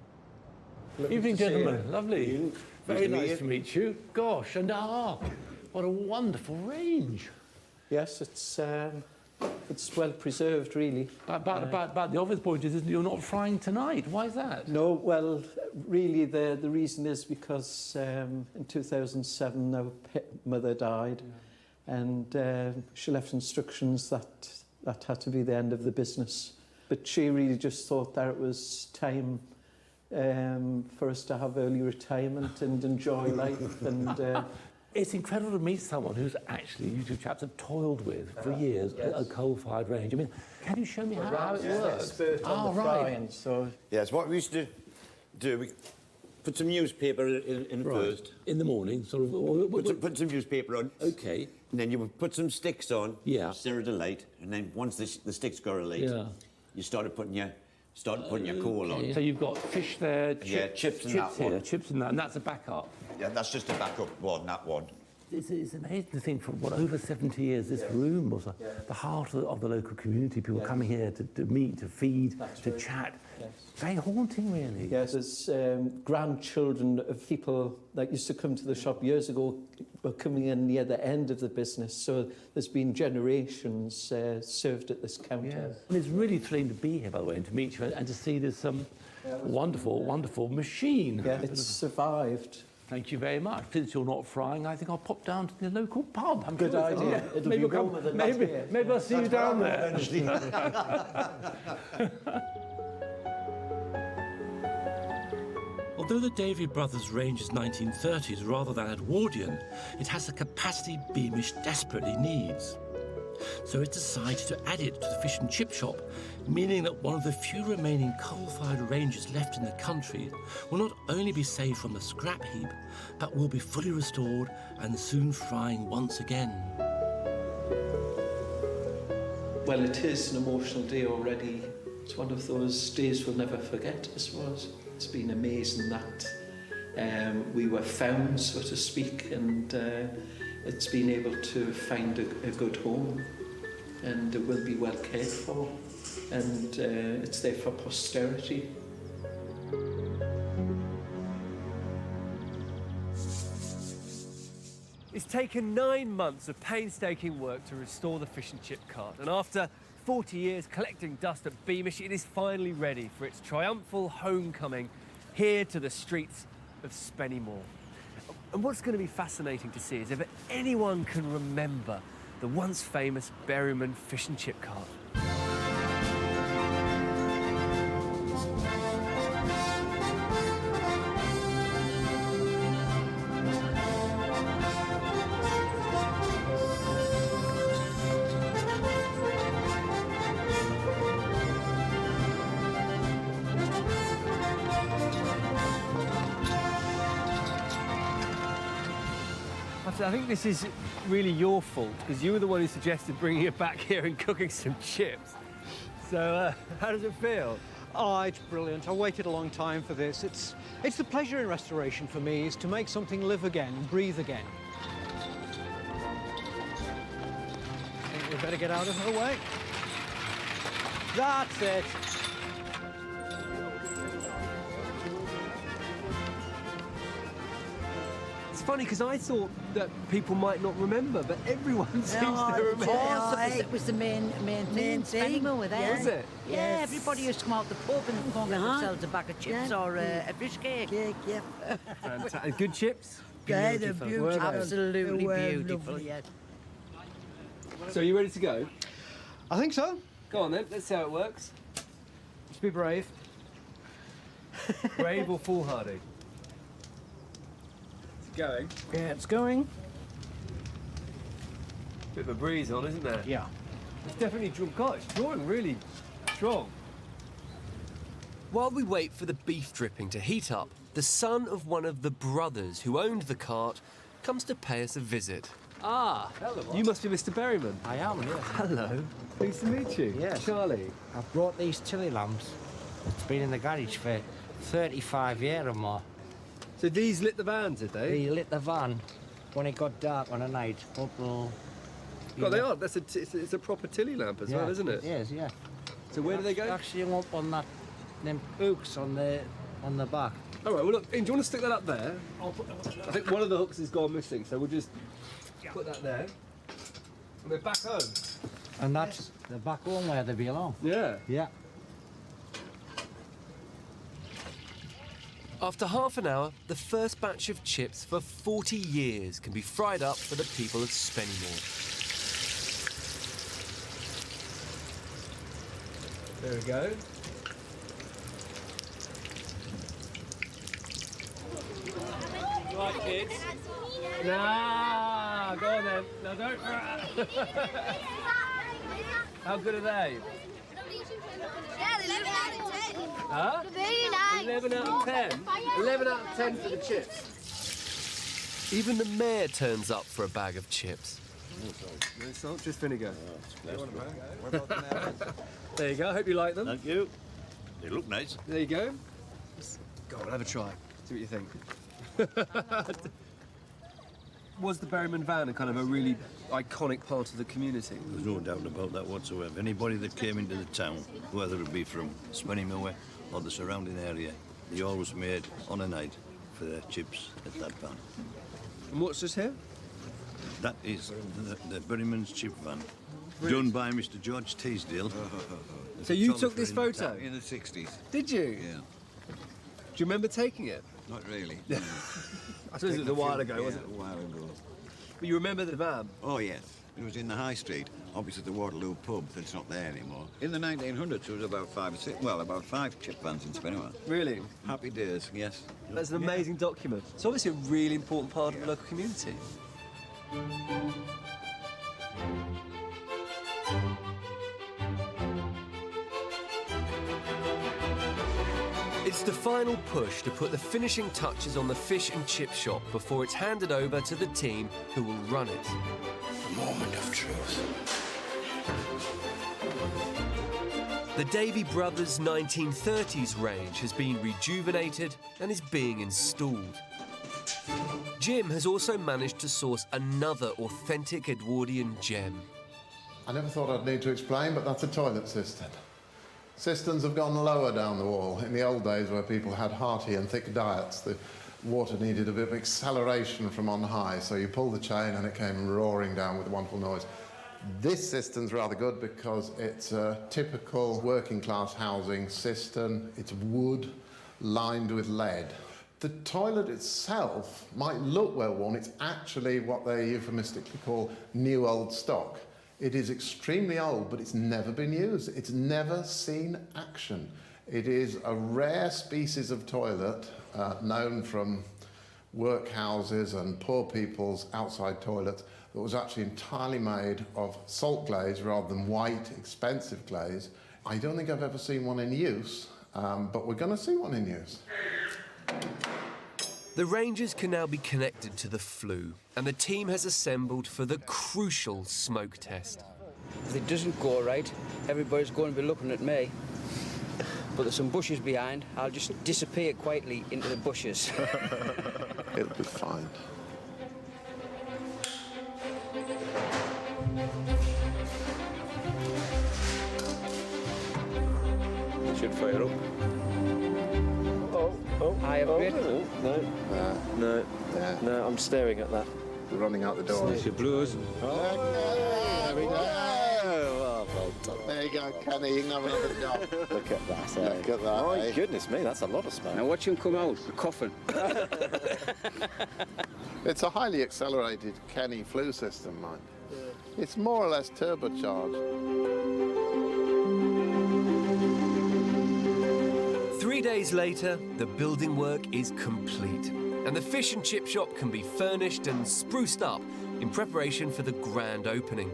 Evening, gentlemen. Lovely. Very nice to meet you. Gosh, and what a wonderful range. Yes, it's well preserved, really. But the obvious point is you're not frying tonight. Why is that? No, well, really the reason is because in 2007 our mother died, and she left instructions that had to be the end of the business. But she really just thought that it was time for us to have early retirement and enjoy life. And it's incredible to meet someone who's actually, you two chaps have toiled with for years a coal-fired range. I mean, can you show me how it works? Expert on the frying, so... Yes, what we used to do, we put some newspaper in first. In the morning, sort of... Put some newspaper on. OK. And then you would put some sticks on. Yeah. Stir it alight. And then once the sticks got alight, you started putting your coal on. So you've got fish there, chips in that one. Chips in that, and that's a backup. Yeah, that's just a backup one, that one. It's amazing to think for, over 70 years, this room was the heart of the local community, people coming here to meet, to feed, to chat. Yes. Very haunting, really. Yes, there's grandchildren of people that used to come to the shop years ago were coming in near the end of the business, so there's been generations served at this counter. Yes. And it's really thrilling to be here, by the way, and to meet you and to see this wonderful, wonderful machine. Yeah, it's survived. Thank you very much. Since you're not frying, I think I'll pop down to the local pub. Good idea. Maybe I'll see you down there. Although the Davey brothers' range is 1930s rather than Edwardian, it has the capacity Beamish desperately needs. So it decided to add it to the fish and chip shop, meaning that one of the few remaining coal-fired ranges left in the country will not only be saved from the scrap heap, but will be fully restored and soon frying once again. Well, it is an emotional day already. It's one of those days we'll never forget, I suppose. It's been amazing that we were found, so to speak, and it's been able to find a good home, and it will be well cared for, and it's there for posterity. It's taken 9 months of painstaking work to restore the fish and chip cart, and after 40 years collecting dust at Beamish, it is finally ready for its triumphal homecoming here to the streets of Spennymoor. And what's going to be fascinating to see is if anyone can remember the once famous Berryman fish and chip cart. I think this is really your fault, because you were the one who suggested bringing it back here and cooking some chips. So, how does it feel? Oh, it's brilliant. I waited a long time for this. It's the pleasure in restoration for me, is to make something live again, breathe again. I think we better get out of her way. That's it. It's funny, because I thought that people might not remember, but everyone seems to remember. It was the main thing in Spennymoor with that. Was it? Yeah, everybody used to come out the pub and go and get themselves a bag of chips or a fish cake. Fantastic. Good chips? Yeah, they're beautiful. Absolutely beautiful, yes. So, are you ready to go? I think so. Go on then, let's see how it works. Just be brave. Brave or foolhardy? Going? Yeah, it's going. Bit of a breeze on, isn't there? Yeah. It's definitely it's drawing really strong. While we wait for the beef dripping to heat up, the son of one of the brothers who owned the cart comes to pay us a visit. Ah, hello. You must be Mr. Berryman. I am, yes. Hello. Pleased to meet you. Yes. Charlie. I've brought these tilly lamps. It's been in the garage for 35 years or more. So these lit the van, did they? They lit the van when it got dark on a night. God, they are. It's a proper tilly lamp as well, isn't it? It is, yeah. So where do they go? Actually, up on them hooks on the back. All right, well, look, Ian, do you want to stick that up there? I think one of the hooks has gone missing, so we'll just put that there. And we're back home. And that's the back home where they belong. Yeah. Yeah. After half an hour, the first batch of chips for 40 years can be fried up for the people of Spennymoor. There we go. Right, kids. Nah, go on then. No, don't. How good are they? Yeah, 11 out of 10. Huh? Very nice. 11 out of 10? 11 out of 10 for the chips. Even the mayor turns up for a bag of chips. No salt, just vinegar. There you go, I hope you like them. Thank you. They look nice. There you go. Go on, have a try. See what you think. Was the Berryman van a kind of a really iconic part of the community? There's no doubt about that whatsoever. Anybody that came into the town, whether it be from Spennymoor or the surrounding area, they always made on a night for their chips at that van. And what's this here? That is the Berryman's chip van, done by Mr. George Teasdale. So you took this photo? In the 60s. Did you? Yeah. Do you remember taking it? Not really. I suppose it was a while ago, wasn't it? A while ago. But you remember the van? Oh, yes. It was in the High Street, opposite the Waterloo pub. That's not there anymore. In the 1900s, there was about 5 or 6, well, about 5 chip vans in Spennymoor. Really? Happy days, yes. That's an amazing document. It's obviously a really important part of the local community. It's the final push to put the finishing touches on the fish and chip shop before it's handed over to the team who will run it. The moment of truth. The Davey Brothers 1930s range has been rejuvenated and is being installed. Jim has also managed to source another authentic Edwardian gem. I never thought I'd need to explain, but that's a toilet cistern. Cisterns have gone lower down the wall. In the old days where people had hearty and thick diets, the water needed a bit of acceleration from on high, so you pull the chain and it came roaring down with a wonderful noise. This cistern's rather good because it's a typical working class housing cistern. It's wood lined with lead. The toilet itself might look well worn. It's actually what they euphemistically call new old stock. It is extremely old, but it's never been used. It's never seen action. It is a rare species of toilet known from workhouses and poor people's outside toilets that was actually entirely made of salt glaze rather than white, expensive glaze. I don't think I've ever seen one in use, but we're going to see one in use. The Rangers can now be connected to the flue, and the team has assembled for the crucial smoke test. If it doesn't go right, everybody's going to be looking at me. But there's some bushes behind. I'll just disappear quietly into the bushes. It'll be fine. Should fire up. Oh, I have it. No, I'm staring at that. We're running out the door. It's your blues. There we go. Well done. There you go, Kenny. You can have another go. Look at that. Look at that. Oh, eh? goodness me, that's a lot of smoke. Now watch him come out, the coffin. It's a highly accelerated Kenny flue system, mind. It's more or less turbocharged. 3 days later, the building work is complete, and the fish and chip shop can be furnished and spruced up in preparation for the grand opening,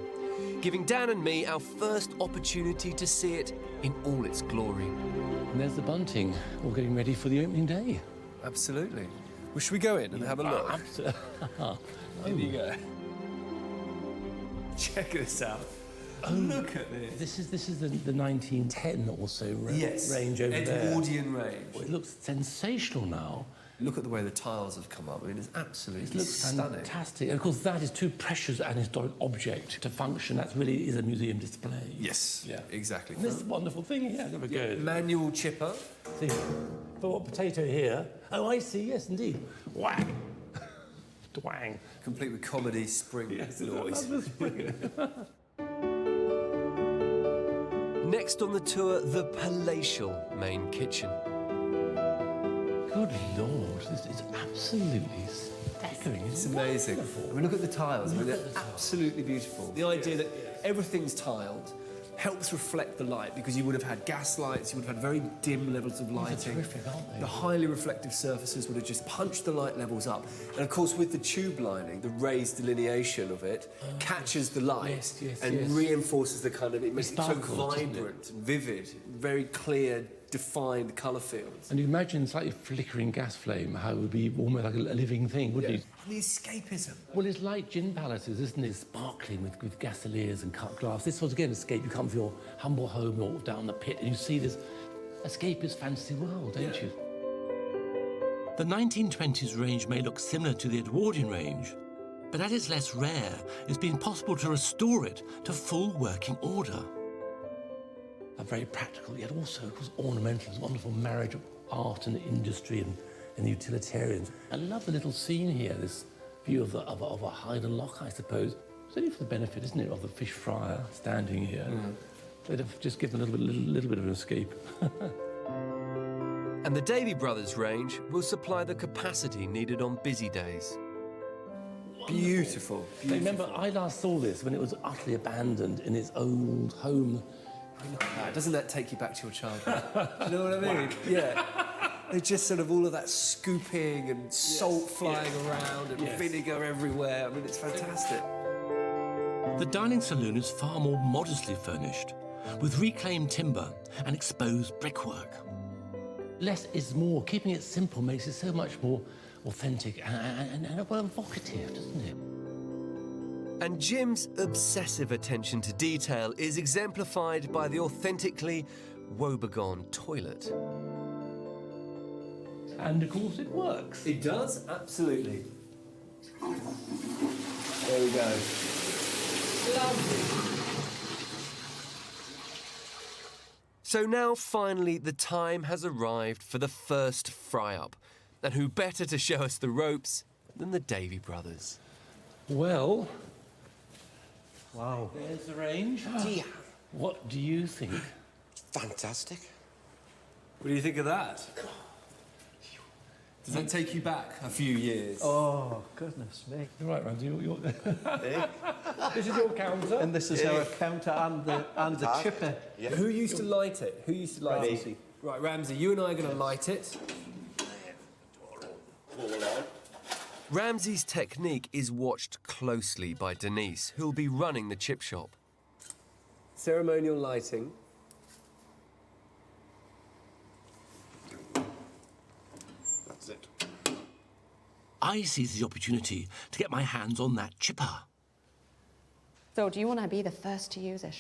giving Dan and me our first opportunity to see it in all its glory. And there's the bunting, all getting ready for the opening day. Absolutely. Well, should we go in and have a look? Absolutely. Here you go. Check this out. Look at this. This is the 1910 also range over there. Edwardian range. Well, it looks sensational now. Look at the way the tiles have come up. I mean, it's absolutely It looks stunning. fantastic. And of course, that is too precious an historic object to function. That really is a museum display. Yes, yeah, exactly. This wonderful thing here, never goes. Manual chipper. See, for what potato here? Oh, I see, yes, indeed. Whack. Twang. Complete with comedy spring noise. Next on the tour, the palatial main kitchen. Good Lord, this is absolutely staggering. It's amazing. I mean, look at the tiles. I mean, they're absolutely beautiful. The idea that everything's tiled helps reflect the light, because you would have had gas lights, you would have had very dim levels of lighting. Terrific, aren't they? The highly reflective surfaces would have just punched the light levels up. And of course, with the tube lining, the raised delineation of it catches the light and reinforces the kind of, it makes it so vibrant and vivid, very clear, defined colour fields. And you imagine slightly flickering gas flame, how it would be almost like a living thing, wouldn't it? The escapism. Well, it's like gin palaces, isn't it? Sparkling with gasoliers and cut glass. This was, again, escape. You come from your humble home or down the pit and you see this escapist fantasy world, don't you? The 1920s range may look similar to the Edwardian range, but as it's less rare, it's been possible to restore it to full working order. A very practical, yet also, of course, ornamental. It's a wonderful marriage of art and industry and utilitarians. I love the little scene here, this view of a hide and lock, I suppose. It's only for the benefit, isn't it, of the fish fryer standing here. They'd have just given a little bit of an escape. And the Davey Brothers range will supply the capacity needed on busy days. Beautiful. So remember, I last saw this when it was utterly abandoned in its old home. Look at that. Doesn't that take you back to your childhood? You know what I mean? Yeah. It's just sort of all of that scooping and salt flying around and vinegar everywhere. I mean, it's fantastic. The dining saloon is far more modestly furnished, with reclaimed timber and exposed brickwork. Less is more. Keeping it simple makes it so much more authentic and well, evocative, doesn't it? And Jim's obsessive attention to detail is exemplified by the authentically woebegone toilet. And of course it works. It does, absolutely. There we go. Lovely. So now, finally, the time has arrived for the first fry-up. And who better to show us the ropes than the Davey Brothers? Well... Wow. There's the range. What do you think? Fantastic. What do you think of that? Does that take you back a few years? Oh, goodness me. You're right, Ramsey. This is your counter. And this is our counter and the chipper. Yeah. Who used to light it? Who used to light it? Ramsey. Right, Ramsey, you and I are going to light it. Ramsey's technique is watched closely by Denise, who'll be running the chip shop. Ceremonial lighting. That's it. I seize the opportunity to get my hands on that chipper. So do you want to be the first to use it?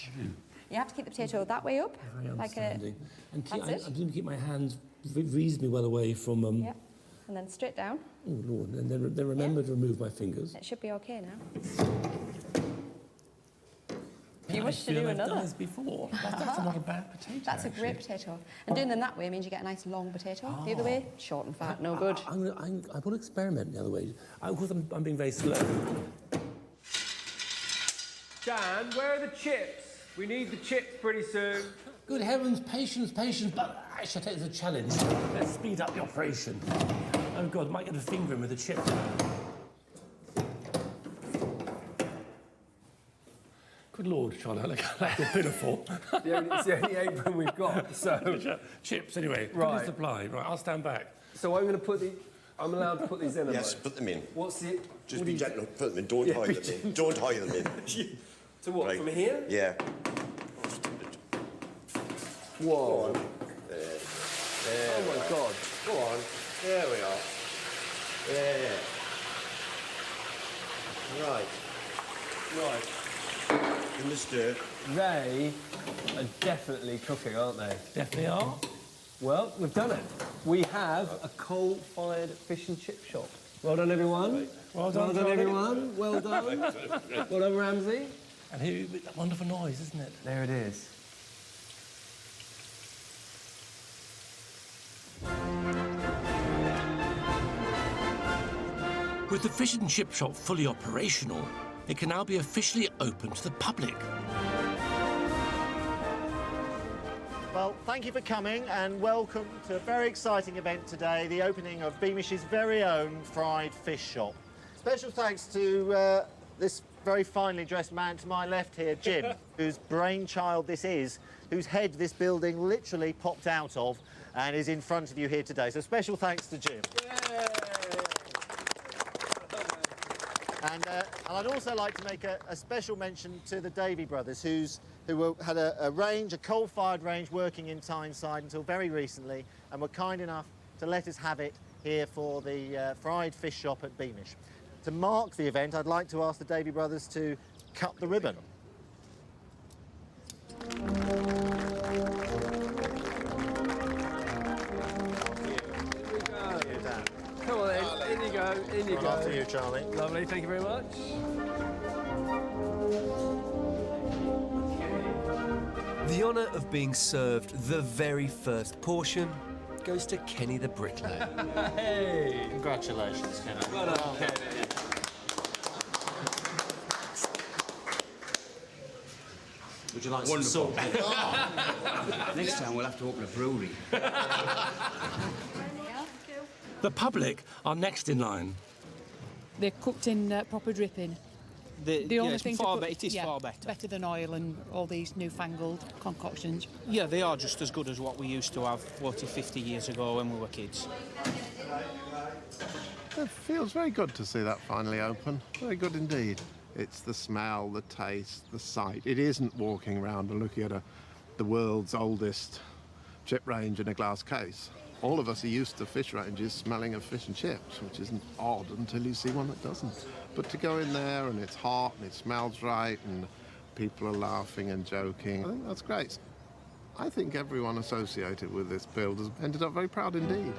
You have to keep the potato that way up. Very understanding. And That's I'm going to keep my hands reasonably well away from... Yeah. And then straight down. Oh, Lord. And then remember to remove my fingers. It should be okay now. If you wish to do I've another. done this before. That's not a bad potato. That's a great potato. And doing them that way means you get a nice long potato. The other way, short and fat, no good. I want to experiment the other way. Of course, I'm being very slow. Dan, where are the chips? We need the chips pretty soon. Good heavens, patience, but I shall take this as a challenge. Let's speed up the operation. Oh, God, I might get a finger in with the chip. Good Lord, Charlie, I like your pinafore. It's the only apron we've got, so... Chips, anyway. Right. Good supply. Right, I'll stand back. So I'm going to put the... I'm allowed to put these in, Yes, put them in. What's the... Just be gentle, put them in, don't hide them in. Don't hide them in. So what, Right. from here? Yeah. Whoa. There. Oh, my God. Go on. There we are. Yeah. Right. In the stir. They are definitely cooking, aren't they? Definitely are. Well, we've done it. we have a coal-fired fish and chip shop. Well done, everyone. Well done, Charlie. everyone. Well done. Well done, Ramsey. And here, with that wonderful noise, isn't it? There it is. With the fish and chip shop fully operational, it can now be officially open to the public. Well, thank you for coming and welcome to a very exciting event today, the opening of Beamish's very own fried fish shop. Special thanks to this very finely dressed man to my left here, Jim, whose brainchild this is, whose head this building literally popped out of and is in front of you here today. So special thanks to Jim. And I'd also like to make a special mention to the Davey brothers, who had a range, a coal-fired range, working in Tyneside until very recently, and were kind enough to let us have it here for the fried fish shop at Beamish. To mark the event, I'd like to ask the Davey brothers to cut the ribbon. Come on then, in you go, in you go. After you, Charlie. Lovely, thank you very much. The honour of being served the very first portion goes to Kenny the bricklayer. Hey! Congratulations, Kenny. Well done, Kenny. Would you like Wonderful. some salt? Next time we'll have to open a brewery. The public are next in line. They're cooked in proper dripping. The only thing it is far better. Better than oil and all these newfangled concoctions. Yeah, they are just as good as what we used to have 40, 50 years ago when we were kids. It feels very good to see that finally open. Very good indeed. It's the smell, the taste, the sight. It isn't walking around and looking at the world's oldest chip range in a glass case. All of us are used to fish ranges smelling of fish and chips, which isn't odd until you see one that doesn't. But to go in there and it's hot and it smells right and people are laughing and joking, I think that's great. I think everyone associated with this build has ended up very proud indeed.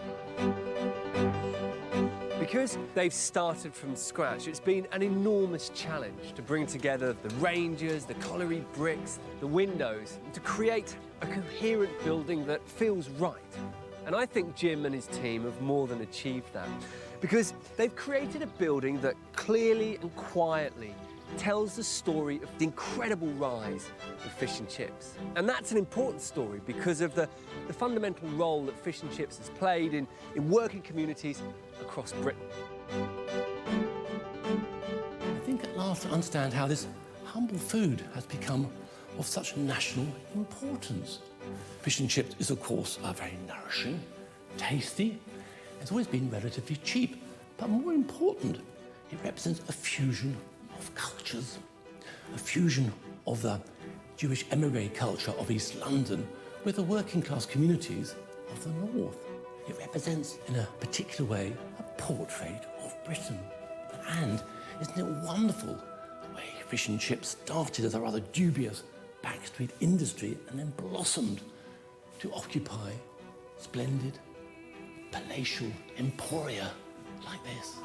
Because they've started from scratch, it's been an enormous challenge to bring together the ranges, the colliery bricks, the windows, and to create a coherent building that feels right. And I think Jim and his team have more than achieved that, because they've created a building that clearly and quietly tells the story of the incredible rise of fish and chips. And that's an important story because of the fundamental role that fish and chips has played in working communities across Britain. I think at last I understand how this humble food has become of such national importance. Fish and chips is, of course, very nourishing, tasty. It's always been relatively cheap, but more important, it represents a fusion of cultures, a fusion of the Jewish emigre culture of East London with the working class communities of the north. It represents, in a particular way, a portrait of Britain. And isn't it wonderful the way fish and chips started as a rather dubious backstreet industry and then blossomed to occupy splendid, palatial emporia like this.